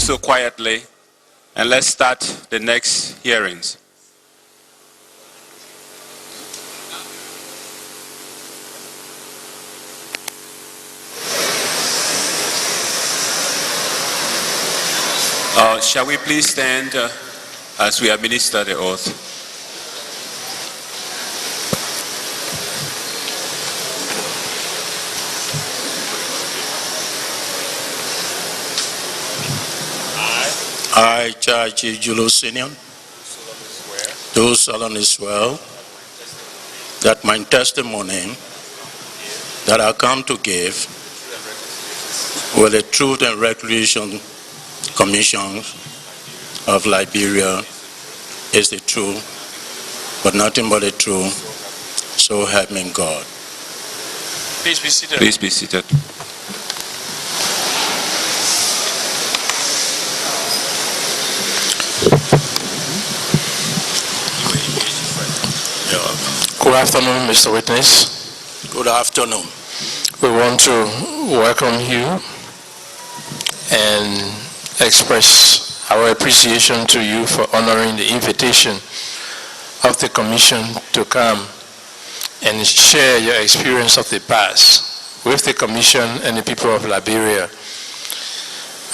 so quietly, and let's start the next hearings. Shall we please stand as we administer the oath? I, Judge Julu Senior, do solemnly swear that my testimony that I come to give with the Truth and Recreation Commission of Liberia is the truth, but nothing but the truth, so help me God. Please be seated. Please be seated. Good afternoon, Mr. Witness. Good afternoon. We want to welcome you and express our appreciation to you for honoring the invitation of the Commission to come and share your experience of the past with the Commission and the people of Liberia.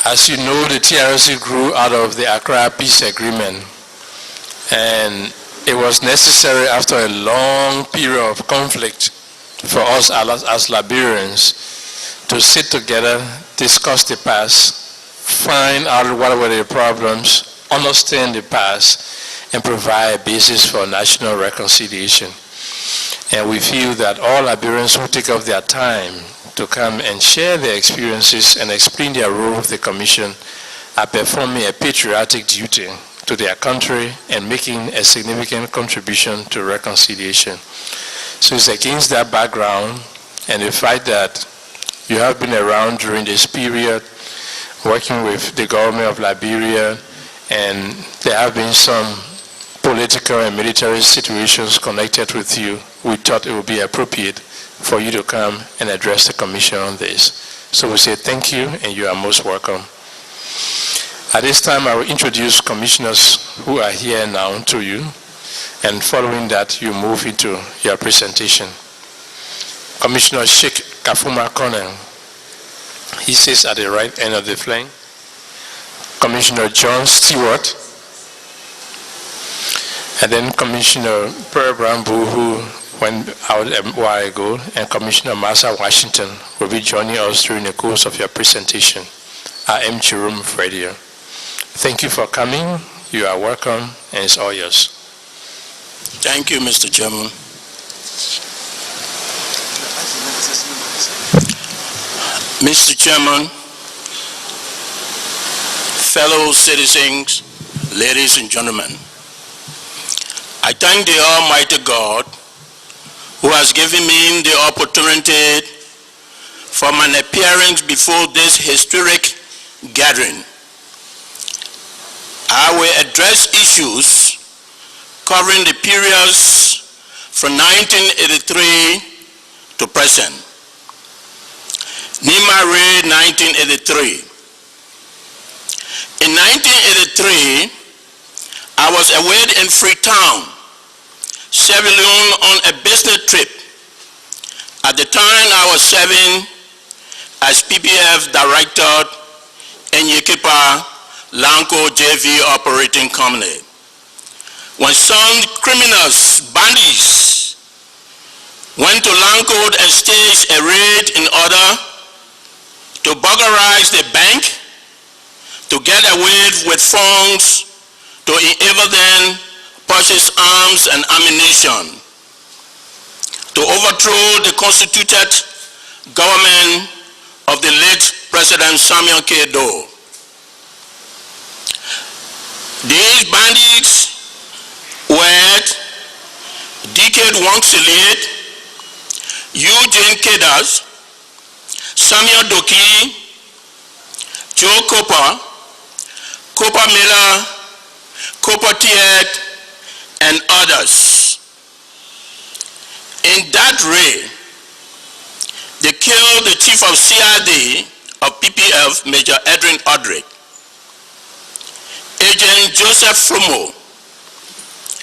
As you know, the TRC grew out of the Accra Peace Agreement, and it was necessary after a long period of conflict for us as Liberians to sit together, discuss the past, find out what were the problems, understand the past, and provide a basis for national reconciliation. And we feel that all Liberians who take up their time to come and share their experiences and explain their role with the Commission are performing a patriotic duty to their country and making a significant contribution to reconciliation. So it's against that background and the fact that you have been around during this period working with the government of Liberia, and there have been some political and military situations connected with you, we thought it would be appropriate for you to come and address the Commission on this. So we say thank you, and you are most welcome. At this time, I will introduce commissioners who are here now to you, and following that, you move into your presentation. Commissioner Sheikh Kafuma Konen, he sits at the right end of the flank. Commissioner John Stewart, and then Commissioner Pearl Brambu, who went out a while ago, and Commissioner Massa Washington will be joining us during the course of your presentation. I am Jerome Fredia. Thank you for coming. You are welcome, and it's all yours. Thank you, Mr. Chairman. Mr. Chairman, fellow citizens, ladies and gentlemen, I thank the Almighty God who has given me the opportunity for an appearance before this historic gathering. I will address issues covering the periods from 1983 to present. Nima Ray, 1983. In 1983, I was away in Freetown, Sierra Leone, on a business trip. At the time, I was serving as PPF Director in Yekipa Lanco JV Operating Company. When some criminals, bandits, went to Lanco and staged a raid in order to burglarize the bank, to get away with funds, to enable them purchase arms and ammunition, to overthrow the constituted government of the late President Samuel K. Doe. These bandits were D.K. Wangsilid, Eugene Kedas, Samuel Doki, Joe Cooper, Cooper Miller, Cooper Tiet, and others. In that raid, they killed the chief of CID of PPF, Major Edwin Odrick. Agent Joseph Frumo,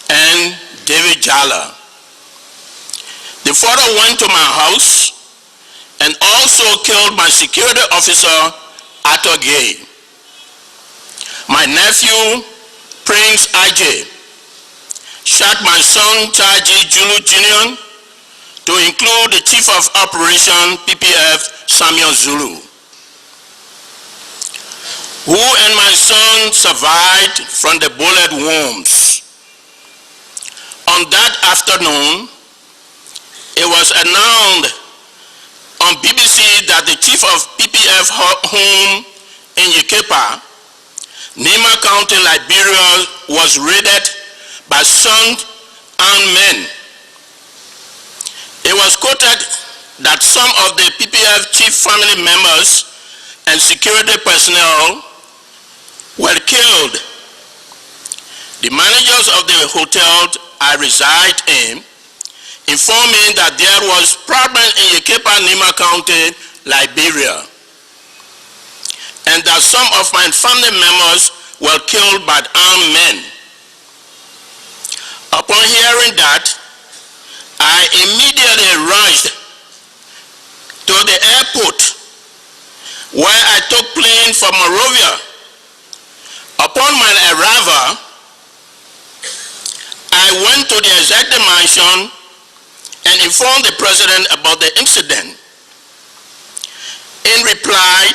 and David Jala. The father went to my house and also killed my security officer, Arthur Gay. My nephew, Prince IJ, shot my son, Chaji Julu Jr., to include the Chief of Operation PPF, Samuel Zulu, who and my son survived from the bullet wounds. On that afternoon, it was announced on BBC that the Chief of PPF home in Yekepa, Nima County, Liberia, was raided by some armed men. It was quoted that some of the PPF chief family members and security personnel were killed. The managers of the hotel I reside in informed me that there was problem in Yekepa, Nima County, Liberia, and that some of my family members were killed by armed men. Upon hearing that, I immediately rushed to the airport, where I took plane for Monrovia. Upon my arrival, I went to the executive mansion and informed the president about the incident. In reply,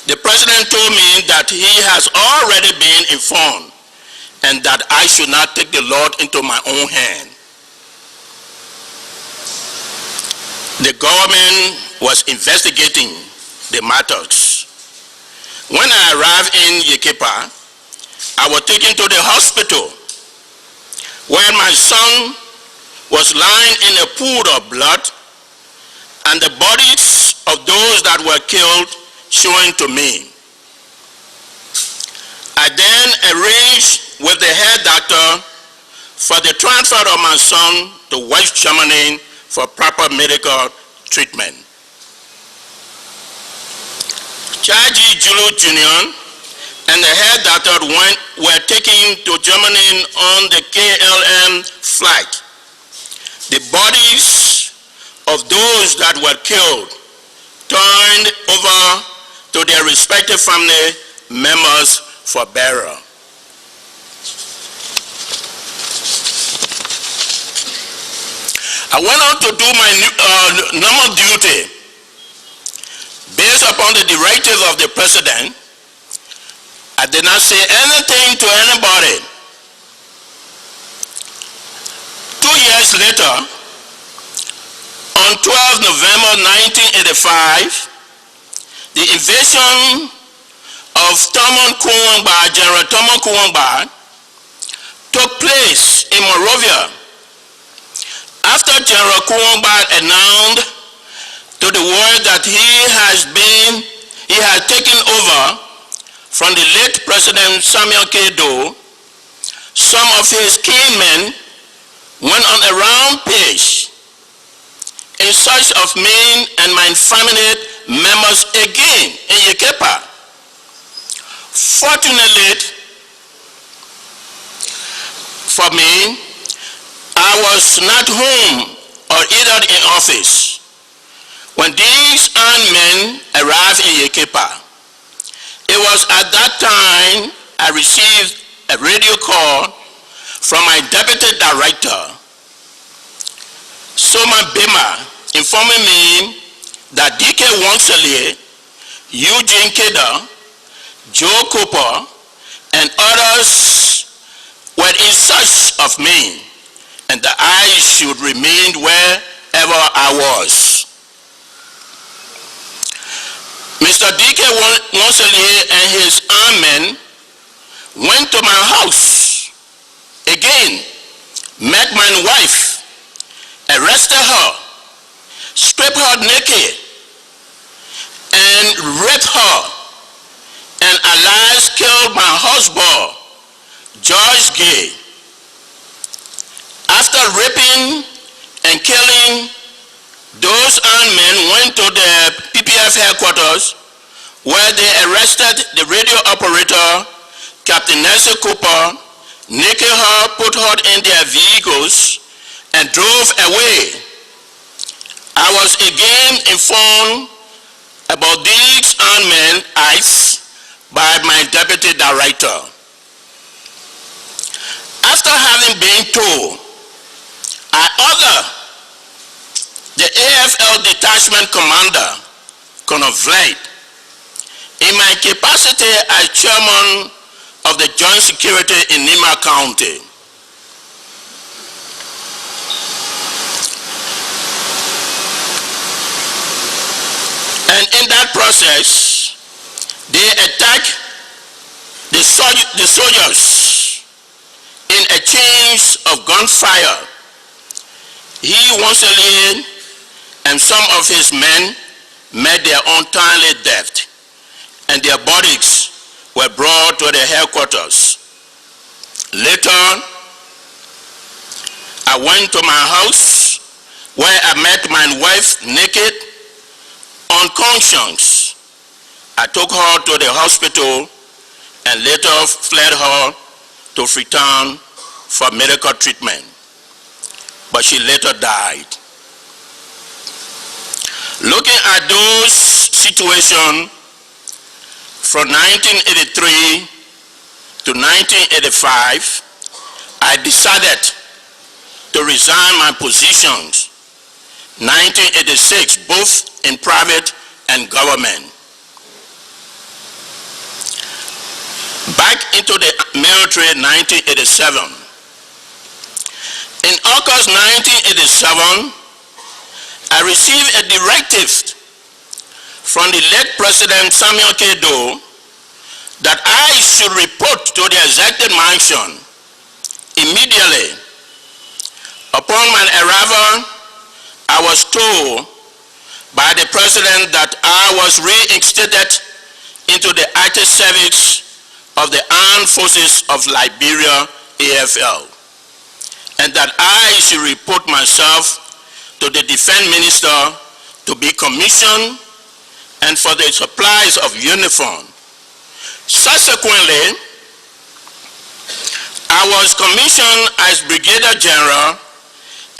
the president told me that he has already been informed and that I should not take the law into my own hand. The government was investigating the matters. When I arrived in Yekepa, I was taken to the hospital where my son was lying in a pool of blood and the bodies of those that were killed showing to me. I then arranged with the head doctor for the transfer of my son to West Germany for proper medical treatment. Chaji Julu Jr. and the head doctor were taken to Germany on the KLM flight. The bodies of those that were killed turned over to their respective family members for burial. I went on to do my normal duty based upon the directive of the president. I did not say anything to anybody. 2 years later, on 12 November 1985, the invasion of General Thomas Kuwangba took place in Monrovia. After General Kuwangba announced to the world that he had taken over from the late President Samuel K. Doe, some of his key men went on a rampage in search of me and my family members again in Yekepa. Fortunately for me, I was not home or either in office when these armed men arrived in Yekepa. It was at that time I received a radio call from my deputy director, Soma Bema, informing me that D.K. Wonselie, Eugene Keda, Joe Cooper, and others were in search of me, and that I should remain wherever I was. Mr. D.K. Wonselie and his armed men went to my house again, met my wife, arrested her, stripped her naked, and raped her, and alive killed my husband, George Gay. After raping and killing, those armed men went to the PPF headquarters where they arrested the radio operator, Captain Nelson Cooper naked her, put her in their vehicles, and drove away. I was again informed about these unmanned acts by my deputy director. After having been told, I ordered the AFL detachment commander, Colonel Vlad, in my capacity as chairman of the Joint Security in Nima County, and in that process, they attacked the soldiers in a chain of gunfire. He once again and some of his men met their untimely death, and their bodies were brought to the headquarters. Later, I went to my house where I met my wife naked, unconscious. I took her to the hospital and later fled her to Freetown for medical treatment, but she later died. Looking at those situations from 1983 to 1985, I decided to resign my positions 1986, both in private and government. Back into the military 1987. In August 1987, I received a directive from the late President Samuel K. Doe that I should report to the executive mansion immediately. Upon my arrival, I was told by the President that I was reinstated into the active service of the Armed Forces of Liberia, AFL, and that I should report myself to the Defense Minister to be commissioned and for the supplies of uniform. Subsequently, I was commissioned as Brigadier General